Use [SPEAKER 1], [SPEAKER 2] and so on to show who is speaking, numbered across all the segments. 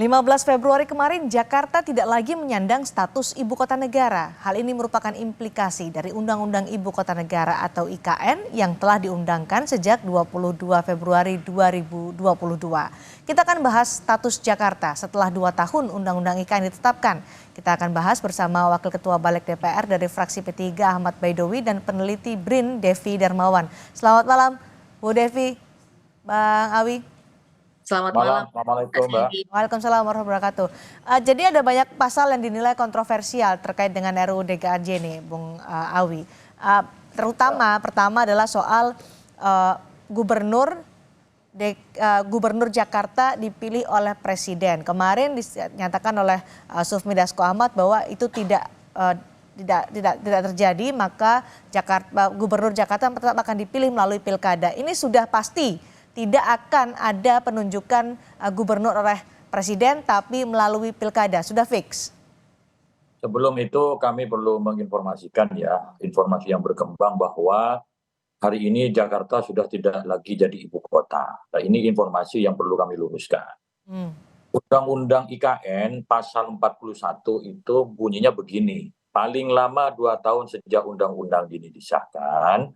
[SPEAKER 1] 15 Februari kemarin, Jakarta tidak lagi menyandang status ibu kota negara. Hal ini merupakan implikasi dari Undang-Undang Ibu Kota Negara atau IKN yang telah diundangkan sejak 22 Februari 2022. Kita akan bahas status Jakarta setelah 2 tahun Undang-Undang IKN ditetapkan. Kita akan bahas bersama Wakil Ketua Balik DPR dari fraksi P3 Ahmad Baidowi dan peneliti BRIN Devi Darmawan. Selamat malam, Bu Devi, Bang Awi.
[SPEAKER 2] Selamat malam.
[SPEAKER 3] Assalamualaikum, Mbak.
[SPEAKER 1] Waalaikumsalam warahmatullahi wabarakatuh. Jadi ada banyak pasal yang dinilai kontroversial terkait dengan RUU DKJ nih, Bung Awi. Terutama pertama adalah soal gubernur Jakarta dipilih oleh presiden. Kemarin dinyatakan oleh Sufmi Dasko Ahmad bahwa itu tidak terjadi, maka gubernur Jakarta tetap akan dipilih melalui pilkada. Ini sudah pasti tidak akan ada penunjukan gubernur oleh presiden tapi melalui pilkada, sudah fix.
[SPEAKER 3] Sebelum itu kami perlu menginformasikan ya, informasi yang berkembang bahwa hari ini Jakarta sudah tidak lagi jadi ibu kota. Nah, ini informasi yang perlu kami luruskan. Undang-Undang IKN pasal 41 itu bunyinya begini, paling lama 2 tahun sejak undang-undang ini disahkan,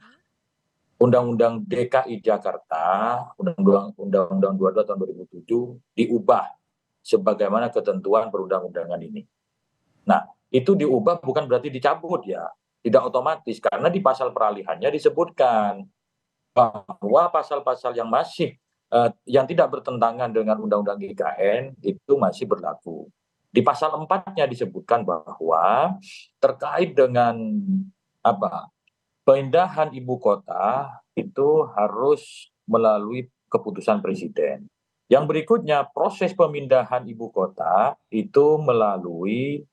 [SPEAKER 3] Undang-Undang DKI Jakarta, Undang-Undang 22 tahun 2007 diubah sebagaimana ketentuan perundang-undangan ini. Nah, itu diubah bukan berarti dicabut ya, tidak otomatis karena di pasal peralihannya disebutkan bahwa pasal-pasal yang masih yang tidak bertentangan dengan Undang-Undang IKN itu masih berlaku. Di pasal 4-nya disebutkan bahwa terkait dengan pemindahan ibu kota itu harus melalui keputusan presiden. Yang berikutnya proses pemindahan ibu kota itu melalui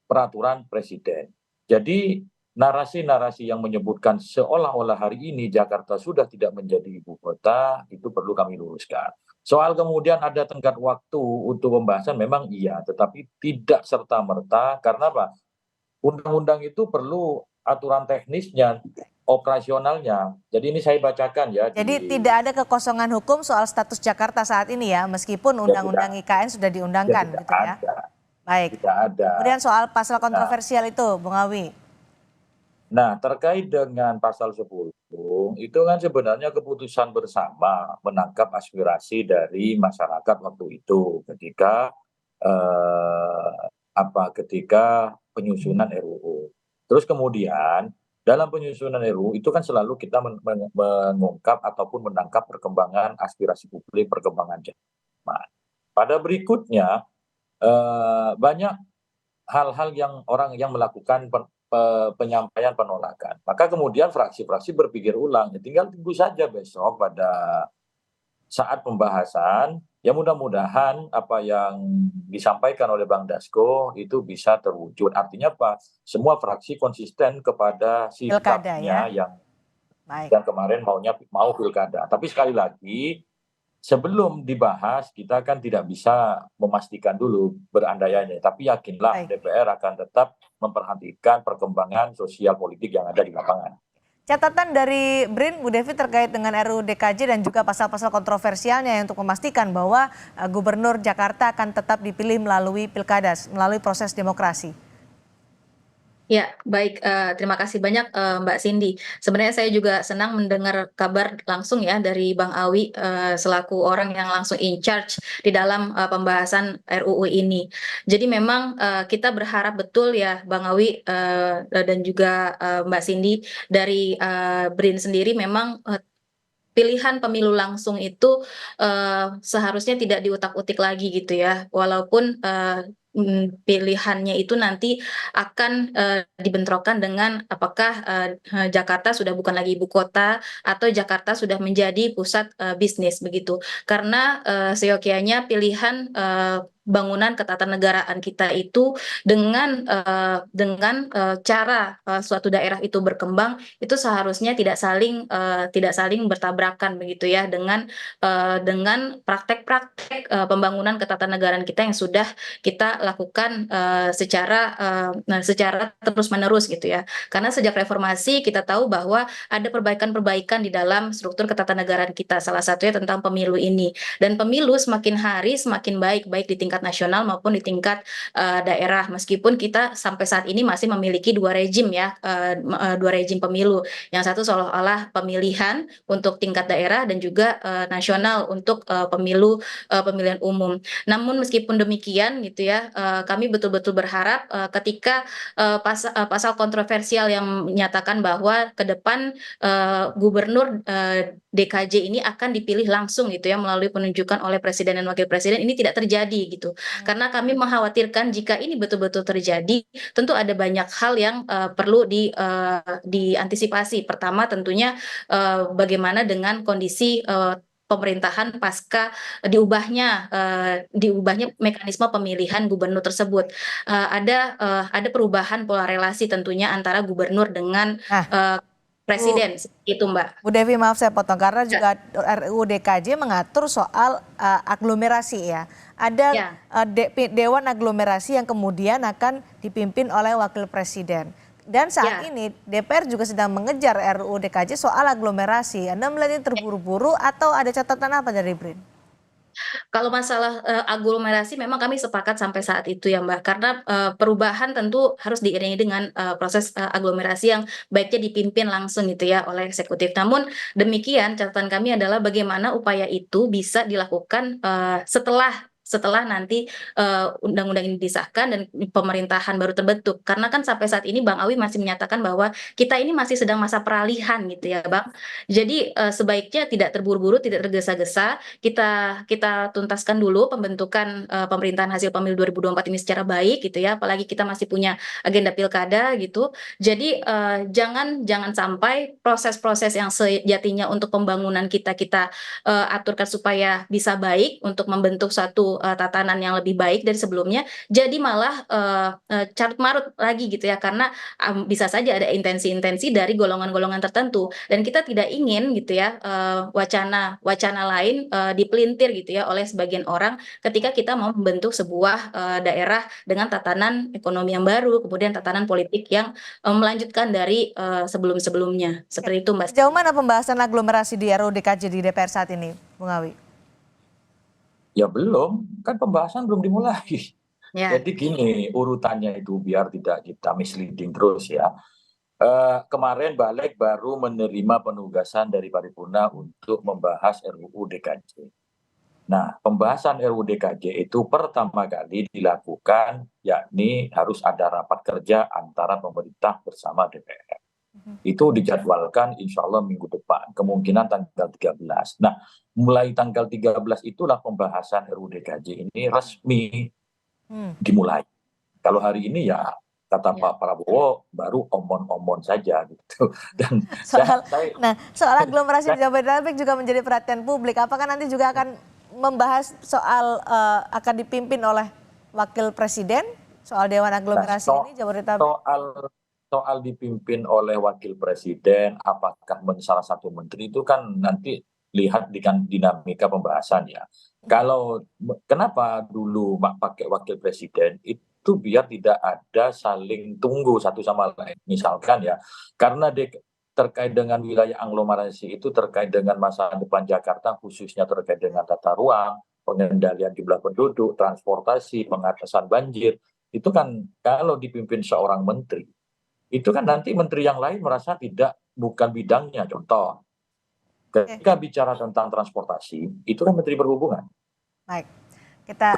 [SPEAKER 3] peraturan presiden. Jadi narasi-narasi yang menyebutkan seolah-olah hari ini Jakarta sudah tidak menjadi ibu kota itu perlu kami luruskan. Soal kemudian ada tenggat waktu untuk pembahasan memang iya, tetapi tidak serta-merta karena apa? Undang-undang itu perlu aturan teknisnya, operasionalnya. Jadi ini saya bacakan ya.
[SPEAKER 1] Jadi tidak ada kekosongan hukum soal status Jakarta saat ini ya, meskipun Undang-Undang IKN sudah diundangkan gitu ya. Baik.
[SPEAKER 3] Tidak ada.
[SPEAKER 1] Kemudian soal pasal kontroversial itu, Bung Awi.
[SPEAKER 3] Nah, terkait dengan pasal 10, itu kan sebenarnya keputusan bersama menangkap aspirasi dari masyarakat waktu itu ketika ketika penyusunan RUU. Terus kemudian dalam penyusunan RUU itu kan selalu kita mengungkap ataupun menangkap perkembangan aspirasi publik, perkembangan zaman. Pada berikutnya banyak hal-hal yang orang yang melakukan penyampaian penolakan. Maka kemudian fraksi-fraksi berpikir ulang, ya tinggal tunggu saja besok pada saat pembahasan, ya mudah-mudahan apa yang disampaikan oleh Bang Dasko itu bisa terwujud. Artinya apa? Semua fraksi konsisten kepada sikapnya yang kemarin mau pilkada. Tapi sekali lagi, sebelum dibahas kita kan tidak bisa memastikan dulu berandai-andai. Tapi yakinlah DPR akan tetap memperhatikan perkembangan sosial politik yang ada di lapangan.
[SPEAKER 1] Catatan dari BRIN, Bu Devi, terkait dengan RUU DKJ dan juga pasal-pasal kontroversialnya untuk memastikan bahwa Gubernur Jakarta akan tetap dipilih melalui pilkada, melalui proses demokrasi.
[SPEAKER 2] Ya, baik. Terima kasih banyak Mbak Cindy. Sebenarnya saya juga senang mendengar kabar langsung ya dari Bang Awi selaku orang yang langsung in charge di dalam pembahasan RUU ini. Jadi memang kita berharap betul ya Bang Awi dan juga Mbak Cindy dari BRIN sendiri memang pilihan pemilu langsung itu seharusnya tidak diutak-utik lagi gitu ya. Walaupun pilihannya itu nanti akan dibentrokan dengan apakah Jakarta sudah bukan lagi ibu kota atau Jakarta sudah menjadi pusat bisnis begitu. Karena seyogianya pilihan bangunan ketatanegaraan kita itu dengan cara suatu daerah itu berkembang itu seharusnya tidak saling bertabrakan begitu ya dengan praktek-praktek pembangunan ketatanegaraan kita yang sudah kita lakukan secara terus-menerus gitu ya. Karena sejak reformasi kita tahu bahwa ada perbaikan-perbaikan di dalam struktur ketatanegaraan kita, salah satunya tentang pemilu ini. Dan pemilu semakin hari semakin baik, baik di tingkat nasional maupun di tingkat daerah. Meskipun kita sampai saat ini masih memiliki dua rejim ya, dua rejim pemilu. Yang satu seolah-olah pemilihan untuk tingkat daerah dan juga nasional untuk pemilihan umum. Namun meskipun demikian gitu ya, kami betul-betul berharap ketika pasal kontroversial yang menyatakan bahwa ke depan gubernur DKJ ini akan dipilih langsung gitu ya melalui penunjukan oleh presiden dan wakil presiden, ini tidak terjadi gitu. Karena kami mengkhawatirkan jika ini betul-betul terjadi, tentu ada banyak hal yang perlu diantisipasi. Pertama tentunya bagaimana dengan kondisi pemerintahan pasca diubahnya mekanisme pemilihan gubernur tersebut. Ada perubahan pola relasi tentunya antara gubernur dengan
[SPEAKER 1] Nah,
[SPEAKER 2] presiden, seperti itu Mbak.
[SPEAKER 1] Bu Devi, maaf saya potong karena
[SPEAKER 2] Ya,
[SPEAKER 1] juga RUU DKJ mengatur soal aglomerasi ya. Ada
[SPEAKER 2] ya.
[SPEAKER 1] Dewan Aglomerasi yang kemudian akan dipimpin oleh wakil presiden. Dan saat
[SPEAKER 2] Ya.
[SPEAKER 1] ini DPR juga sedang mengejar RUU DKJ soal aglomerasi. Anda melihat ini terburu-buru atau ada catatan apa dari BRIN?
[SPEAKER 2] Kalau masalah aglomerasi memang kami sepakat sampai saat itu ya Mbak, karena perubahan tentu harus diiringi dengan proses aglomerasi yang baiknya dipimpin langsung gitu ya oleh eksekutif. Namun demikian catatan kami adalah bagaimana upaya itu bisa dilakukan setelah nanti undang-undang ini disahkan dan pemerintahan baru terbentuk. Karena kan sampai saat ini Bang Awi masih menyatakan bahwa kita ini masih sedang masa peralihan gitu ya Bang. Jadi sebaiknya tidak terburu-buru, tidak tergesa-gesa, kita tuntaskan dulu pembentukan pemerintahan hasil pemilu 2024 ini secara baik gitu ya, apalagi kita masih punya agenda pilkada gitu. Jadi jangan sampai proses-proses yang sejatinya untuk pembangunan kita aturkan supaya bisa baik untuk membentuk suatu tatanan yang lebih baik dari sebelumnya, jadi malah carut marut lagi gitu ya, karena bisa saja ada intensi-intensi dari golongan-golongan tertentu dan kita tidak ingin gitu ya wacana lain dipelintir gitu ya oleh sebagian orang ketika kita mau membentuk sebuah daerah dengan tatanan ekonomi yang baru, kemudian tatanan politik yang melanjutkan dari sebelum-sebelumnya. Seperti itu Mbak.
[SPEAKER 1] Sejauh mana pembahasan aglomerasi di RUU DKJ di DPR saat ini, Bung Awi?
[SPEAKER 3] Ya belum, kan pembahasan belum dimulai.
[SPEAKER 2] Ya.
[SPEAKER 3] Jadi gini, urutannya itu biar tidak kita misleading terus ya. Kemarin Balik baru menerima penugasan dari Paripurna untuk membahas RUU DKJ. Nah, pembahasan RUU DKJ itu pertama kali dilakukan, yakni harus ada rapat kerja antara pemerintah bersama DPR. Itu dijadwalkan insya Allah minggu depan, kemungkinan tanggal 13. Nah, mulai tanggal 13 itulah pembahasan RUU DKJ ini resmi dimulai. Kalau hari ini ya kata Pak Prabowo baru omon-omon saja gitu. Dan
[SPEAKER 1] soal aglomerasi di Jabodetabek juga menjadi perhatian publik. Apakah nanti juga akan membahas soal akan dipimpin oleh wakil presiden soal Dewan Aglomerasi ini Jabodetabek?
[SPEAKER 3] Soal dipimpin oleh wakil presiden, apakah salah satu menteri itu kan nanti lihat dengan dinamika pembahasan ya. Kalau kenapa dulu pakai wakil presiden itu biar tidak ada saling tunggu satu sama lain. Misalkan ya, karena terkait dengan wilayah aglomerasi itu terkait dengan masa depan Jakarta, khususnya terkait dengan tata ruang, pengendalian jumlah penduduk, transportasi, pengatasan banjir, itu kan kalau dipimpin seorang menteri, itu kan nanti menteri yang lain merasa bukan bidangnya. Contoh, ketika bicara tentang transportasi, itu kan Menteri Perhubungan.
[SPEAKER 1] Baik.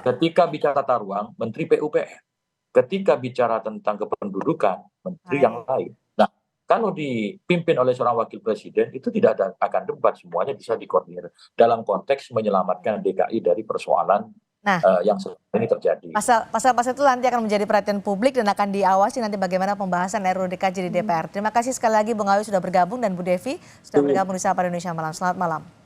[SPEAKER 3] Ketika bicara tata ruang, Menteri PUPR. Ketika bicara tentang kependudukan, Menteri yang lain. Nah, kalau dipimpin oleh seorang wakil presiden, itu tidak akan debat, semuanya bisa dikoordinir dalam konteks menyelamatkan DKI dari persoalan yang selama ini terjadi.
[SPEAKER 1] Pasal-pasal itu nanti akan menjadi perhatian publik dan akan diawasi nanti bagaimana pembahasan RUU DKJ di DPR. Terima kasih sekali lagi Bung Awi sudah bergabung dan Bu Devi sudah bergabung di Sapa Indonesia Malam. Selamat malam.